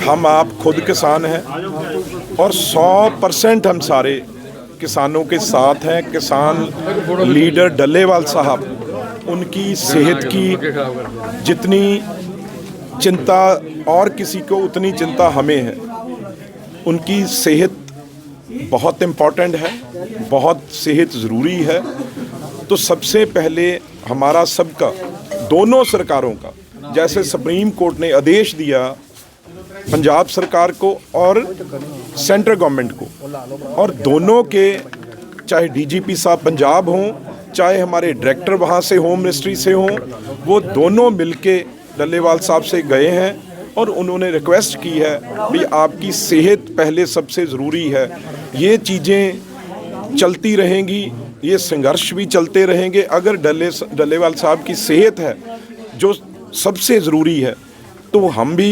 हम आप खुद किसान हैं और 100% हम सारे किसानों के साथ हैं। किसान लीडर डल्लेवाल साहब, उनकी सेहत की जितनी चिंता और किसी को उतनी चिंता हमें है। उनकी सेहत बहुत इम्पॉर्टेंट है, बहुत सेहत ज़रूरी है। तो सबसे पहले हमारा सबका, दोनों सरकारों का, जैसे सुप्रीम कोर्ट ने आदेश दिया पंजाब सरकार को और सेंट्रल गवर्नमेंट को, और दोनों के, चाहे डीजीपी साहब पंजाब हों, चाहे हमारे डायरेक्टर वहाँ से होम मिनिस्ट्री से हों, वो दोनों मिलके डल्लेवाल साहब से गए हैं और उन्होंने रिक्वेस्ट की है कि आपकी सेहत पहले सबसे ज़रूरी है। ये चीज़ें चलती रहेंगी, ये संघर्ष भी चलते रहेंगे। अगर डल्लेवाल साहब की सेहत है जो सबसे ज़रूरी है, तो हम भी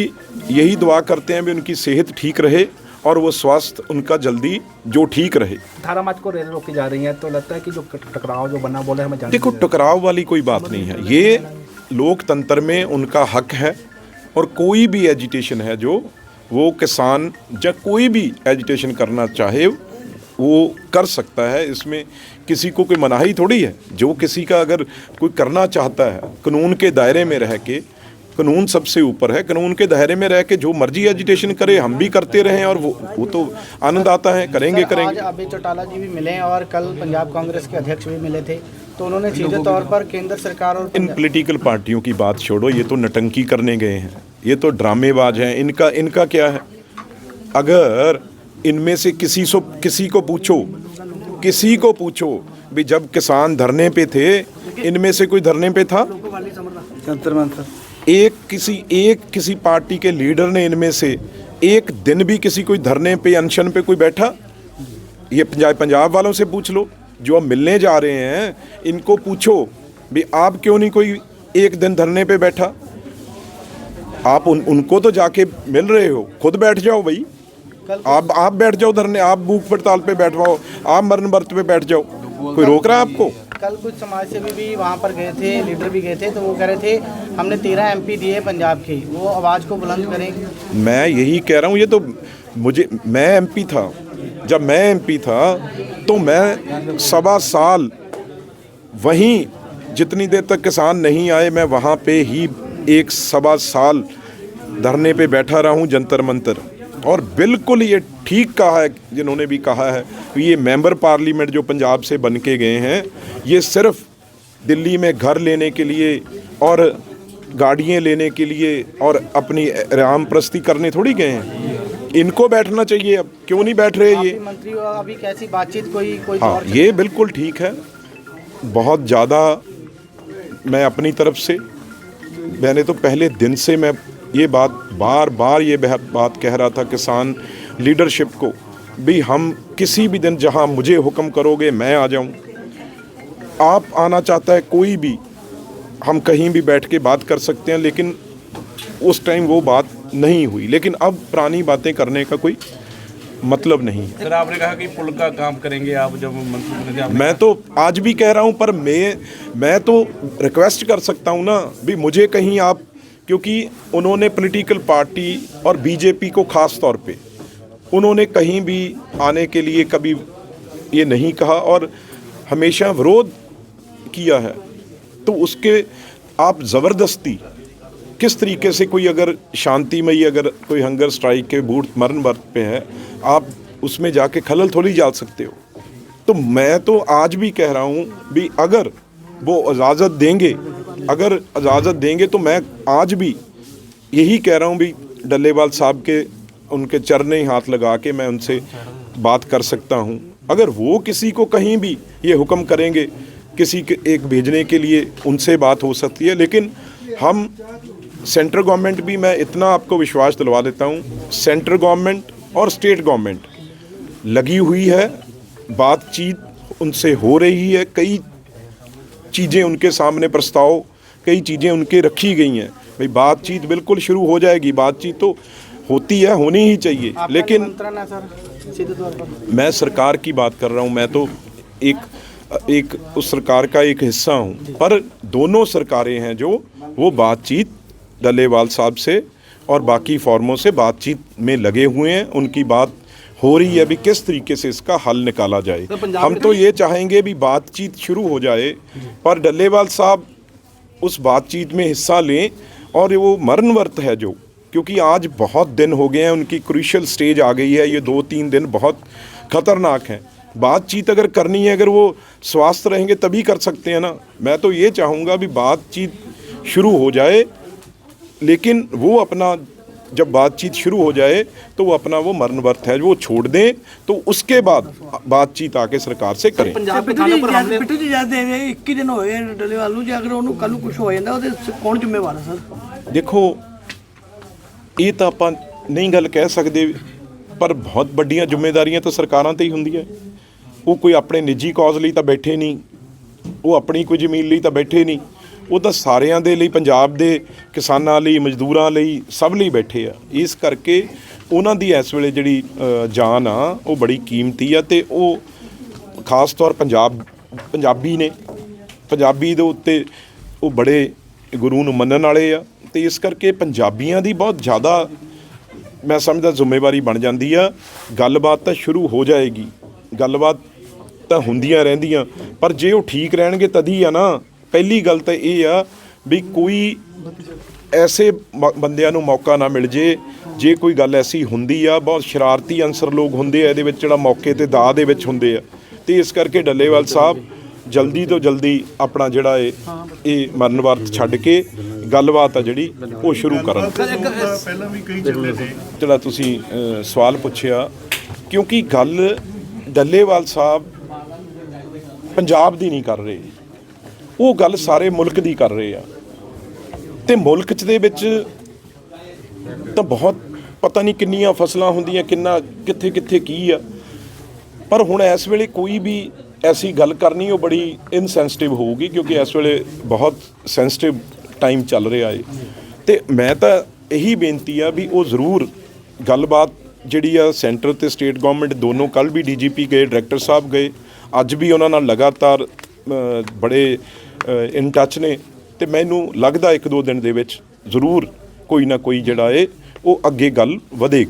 यही दुआ करते हैं भी उनकी सेहत ठीक रहे और वो स्वास्थ्य उनका जल्दी जो ठीक रहे। 18 मार्च को रेल रोकी जा रही है, तो लगता है कि जो टकराव जो बना बोले हमें देखो, टकराव वाली कोई बात नहीं है। ये लोकतंत्र में उनका हक है और कोई भी एजिटेशन है जो वो किसान या कोई भी एजिटेशन करना चाहे वो कर सकता है। इसमें किसी को कोई मनाही थोड़ी है। जो किसी का अगर कोई करना चाहता है, कानून के दायरे में रह के, कानून सबसे ऊपर है, कानून के दायरे में रह के जो मर्जी एजिटेशन करे, हम भी करते रहें और वो तो आनंद आता है। करेंगे। आज अभय चौटाला जी भी मिले और कल पंजाब कांग्रेस के अध्यक्ष भी मिले थे, तो उन्होंने सीधे तौर पर केंद्र सरकार और इन पॉलिटिकल पार्टियों की बात छोड़ो, ये तो नटंकी करने गए हैं, ये तो ड्रामेबाज हैं। इनका क्या है? अगर इनमें से किसी को पूछो भी जब किसान धरने पे थे, इनमें से कोई धरने पे था? एक किसी पार्टी के लीडर ने इनमें से एक दिन भी किसी कोई धरने पे, अनशन पे कोई बैठा? ये पंजाब वालों से पूछ लो जो अब मिलने जा रहे हैं, इनको पूछो भी आप क्यों नहीं कोई एक दिन धरने पे बैठा? आप उनको तो जाके मिल रहे हो, खुद बैठ जाओ भाई। आप बैठ जाओ धरने, आप भूख हड़ताल पे बैठवाओ, आप मरण व्रत पे बैठ जाओ, कोई रोक रहा है आपको? कल कुछ समाज सेवी भी वहाँ पर गए थे, लीडर भी गए थे, तो वो कह रहे थे हमने 13 MP दिए पंजाब के, वो आवाज़ को बुलंद करें। मैं यही कह रहा हूँ, ये तो मैं MP था। जब मैं MP था तो मैं 1.25 साल वहीं, जितनी देर तक किसान नहीं आए मैं वहाँ पे ही 1.25 साल धरने पे बैठा रहा हूँ, जंतर मंतर। और बिल्कुल ये ठीक कहा है जिन्होंने भी कहा है कि ये मेंबर पार्लियामेंट जो पंजाब से बन के गए हैं, ये सिर्फ दिल्ली में घर लेने के लिए और गाड़ियाँ लेने के लिए और अपनी आराम प्रस्ती करने थोड़ी गए हैं। इनको बैठना चाहिए। अब क्यों नहीं बैठ रहे ये मंत्री? अभी कैसी बातचीत कोई हाँ, ये बिल्कुल ठीक है। बहुत ज़्यादा मैं अपनी तरफ से, मैंने तो पहले दिन से मैं ये बार ये बात कह रहा था किसान लीडरशिप को भी, हम किसी भी दिन जहां मुझे हुक्म करोगे मैं आ जाऊं। आप आना चाहता है कोई भी, हम कहीं भी बैठ के बात कर सकते हैं, लेकिन उस टाइम वो बात नहीं हुई। लेकिन अब पुरानी बातें करने का कोई मतलब नहीं। सर, आपने कहा कि पुल का काम करेंगे आप जब मंत्री बने। मैं तो आज भी कह रहा हूं, पर मैं तो रिक्वेस्ट कर सकता हूं ना भी मुझे कहीं आप, क्योंकि उन्होंने पॉलिटिकल पार्टी और बीजेपी को ख़ास तौर पे उन्होंने कहीं भी आने के लिए कभी ये नहीं कहा और हमेशा विरोध किया है। तो उसके आप ज़बरदस्ती किस तरीके से कोई अगर शांतिमयी, अगर कोई हंगर स्ट्राइक के बूट मरण वर्त पे है, आप उसमें जाके खलल थोड़ी डाल सकते हो। तो मैं तो आज भी कह रहा हूँ भी अगर वो इजाज़त देंगे तो मैं आज भी यही कह रहा हूँ भी डल्लेवाल साहब के उनके चरने हाथ लगा के मैं उनसे बात कर सकता हूँ। अगर वो किसी को कहीं भी ये हुक्म करेंगे किसी के एक भेजने के लिए, उनसे बात हो सकती है। लेकिन हम सेंट्रल गवर्नमेंट भी, मैं इतना आपको विश्वास दिलवा देता हूँ, सेंट्रल गवर्नमेंट और स्टेट गवर्नमेंट लगी हुई है, बातचीत उनसे हो रही है। कई चीज़ें उनके सामने, प्रस्ताव, कई चीज़ें उनके रखी गई हैं। भाई बातचीत बिल्कुल शुरू हो जाएगी, बातचीत तो होती है, होनी ही चाहिए। लेकिन सीधे तौर पर मैं सरकार की बात कर रहा हूँ, मैं तो एक उस सरकार का एक हिस्सा हूँ। पर दोनों सरकारें हैं जो वो बातचीत डल्लेवाल साहब से और बाकी फॉर्मों से बातचीत में लगे हुए हैं। उनकी बात हो रही है भी किस तरीके से इसका हल निकाला जाए। हम तो ये चाहेंगे भी बातचीत शुरू हो जाए, पर डल्लेवाल साहब उस बातचीत में हिस्सा लें और वो मरण वर्त है जो, क्योंकि आज बहुत दिन हो गए हैं, उनकी क्रूशियल स्टेज आ गई है। ये 2-3 दिन बहुत ख़तरनाक हैं। बातचीत अगर करनी है, अगर वो स्वस्थ रहेंगे तभी कर सकते हैं ना। मैं तो ये चाहूँगा भी बातचीत शुरू हो जाए, लेकिन वो अपना जब बातचीत शुरू हो जाए तो वो अपना वो मरण वर्त है वो छोड़ दें, तो उसके बाद बातचीत आके सरकार से करें। ਪਿੱਟੂ ਜੀ ਜਾਂਦੇ 21 ਦਿਨ ਹੋਏ ਡੱਲੇਵਾਲ ਨੂੰ, ਜੇ ਅਗਰ ਉਹਨੂੰ ਕੱਲ ਨੂੰ ਕੁਝ ਹੋ ਜਾਂਦਾ ਉਹਦੇ ਕੌਣ ਜ਼ਿੰਮੇਵਾਰ ਹੈ ਸਰ? ਦੇਖੋ ਇਹ ਤਾਂ ਆਪਾਂ ਨਹੀਂ ਗੱਲ ਕਹਿ ਸਕਦੇ, ਪਰ ਬਹੁਤ ਵੱਡੀਆਂ ਜ਼ਿੰਮੇਵਾਰੀਆਂ ਤਾਂ ਸਰਕਾਰਾਂ ਤੇ ਹੀ ਹੁੰਦੀਆਂ। ਉਹ ਕੋਈ ਆਪਣੇ ਨਿੱਜੀ ਕੌਜ਼ ਲਈ ਤਾਂ ਬੈਠੇ ਨਹੀਂ, ਉਹ ਆਪਣੀ ਕੋਈ ਜ਼ਮੀਨ ਲਈ ਤਾਂ ਬੈਠੇ ਨਹੀਂ, ਉਹ ਤਾਂ ਸਾਰਿਆਂ ਦੇ ਲਈ, ਪੰਜਾਬ ਦੇ ਕਿਸਾਨਾਂ ਲਈ, ਮਜ਼ਦੂਰਾਂ ਲਈ, ਸਭ ਲਈ ਬੈਠੇ ਆ। ਇਸ ਕਰਕੇ ਉਹਨਾਂ ਦੀ ਇਸ ਵੇਲੇ ਜਿਹੜੀ ਜਾਨ ਆ ਉਹ ਬੜੀ ਕੀਮਤੀ ਆ, ਤੇ ਉਹ ਖਾਸ ਤੌਰ ਪੰਜਾਬੀ ਨੇ, ਪੰਜਾਬੀ ਦੇ ਉੱਤੇ ਉਹ ਬੜੇ ਗੁਰੂ ਨੂੰ ਮੰਨਣ ਵਾਲੇ ਆ, ਤੇ ਇਸ ਕਰਕੇ ਪੰਜਾਬੀਆਂ ਦੀ ਬਹੁਤ ਜ਼ਿਆਦਾ ਮੈਂ ਸਮਝਦਾ ਜ਼ਿੰਮੇਵਾਰੀ ਬਣ ਜਾਂਦੀ ਆ। ਗੱਲਬਾਤ ਤਾਂ ਸ਼ੁਰੂ ਹੋ ਜਾਏਗੀ, ਗੱਲਬਾਤ ਤਾਂ ਹੁੰਦੀਆਂ ਰਹਿੰਦੀਆਂ, ਪਰ ਜੇ ਉਹ ਠੀਕ ਰਹਿਣਗੇ ਤਦ ਹੀ ਆ ਨਾ। ਪਹਿਲੀ ਗੱਲ ਤਾਂ ਇਹ ਆ ਵੀ ਕੋਈ ਐਸੇ ਬੰਦਿਆਂ ਨੂੰ ਮੌਕਾ ਨਾ ਮਿਲ ਜੇ ਕੋਈ ਗੱਲ ਐਸੀ ਹੁੰਦੀ ਆ। ਬਹੁਤ ਸ਼ਰਾਰਤੀ ਅਨਸਰ ਲੋਕ ਹੁੰਦੇ ਆ ਇਹਦੇ ਵਿੱਚ, ਜਿਹੜਾ ਮੌਕੇ ਤੇ ਦਾਅ ਦੇ ਵਿੱਚ ਹੁੰਦੇ ਆ, ਤੇ ਇਸ ਕਰਕੇ ਡੱਲੇਵਾਲ ਸਾਹਿਬ ਜਲਦੀ ਤੋਂ ਜਲਦੀ ਆਪਣਾ ਜਿਹੜਾ ਇਹ ਮਰਨ ਵਰਤ ਛੱਡ ਕੇ ਗੱਲਬਾਤ ਆ ਜਿਹੜੀ ਉਹ ਸ਼ੁਰੂ ਕਰਨ। ਪਹਿਲਾਂ ਵੀ ਕਈ ਚੱਲੇ ਨੇ ਜਿਹੜਾ ਤੁਸੀਂ ਸਵਾਲ ਪੁੱਛਿਆ, ਕਿਉਂਕਿ ਗੱਲ ਡੱਲੇਵਾਲ ਸਾਹਿਬ ਪੰਜਾਬ ਦੀ ਨਹੀਂ ਕਰ ਰਹੇ, ਉਹ ਗੱਲ ਸਾਰੇ ਮੁਲਕ ਦੀ ਕਰ ਰਹੇ ਆ। ਤੇ ਮੁਲਕ 'ਚ ਦੇ ਵਿੱਚ ਤਾਂ ਬਹੁਤ ਪਤਾ ਨਹੀਂ ਕਿੰਨੀਆਂ ਫਸਲਾਂ ਹੁੰਦੀਆਂ, ਕਿੰਨਾ ਕਿੱਥੇ ਕਿੱਥੇ ਕੀ ਆ, ਪਰ ਹੁਣ ਇਸ ਵੇਲੇ ਕੋਈ ਵੀ ਐਸੀ ਗੱਲ ਕਰਨੀ ਉਹ ਬੜੀ ਇਨਸੈਂਸਿਟਿਵ ਹੋਊਗੀ, ਕਿਉਂਕਿ ਇਸ ਵੇਲੇ ਬਹੁਤ ਸੈਂਸਿਟਿਵ ਟਾਈਮ ਚੱਲ ਰਿਹਾ ਏ। ਤੇ ਮੈਂ ਤਾਂ ਇਹੀ ਬੇਨਤੀ ਆ ਵੀ ਉਹ ਜ਼ਰੂਰ ਗੱਲਬਾਤ ਜਿਹੜੀ ਆ ਸੈਂਟਰ ਤੇ ਸਟੇਟ ਗਵਰਨਮੈਂਟ ਦੋਨੋਂ, ਕੱਲ੍ਹ ਵੀ DGP ਗਏ, ਡਾਇਰੈਕਟਰ ਸਾਹਿਬ ਗਏ, ਅੱਜ ਵੀ ਉਹਨਾਂ ਨਾਲ ਲਗਾਤਾਰ ਬੜੇ ਇਨ ਟੱਚ ਨੇ, ਤੇ ਮੈਨੂੰ ਲੱਗਦਾ 1-2 ਦਿਨ ਦੇ ਵਿੱਚ ਜ਼ਰੂਰ ਕੋਈ ਨਾ ਕੋਈ ਜਿਹੜਾ ਉਹ ਅੱਗੇ ਗੱਲ ਵਧੇਗੀ।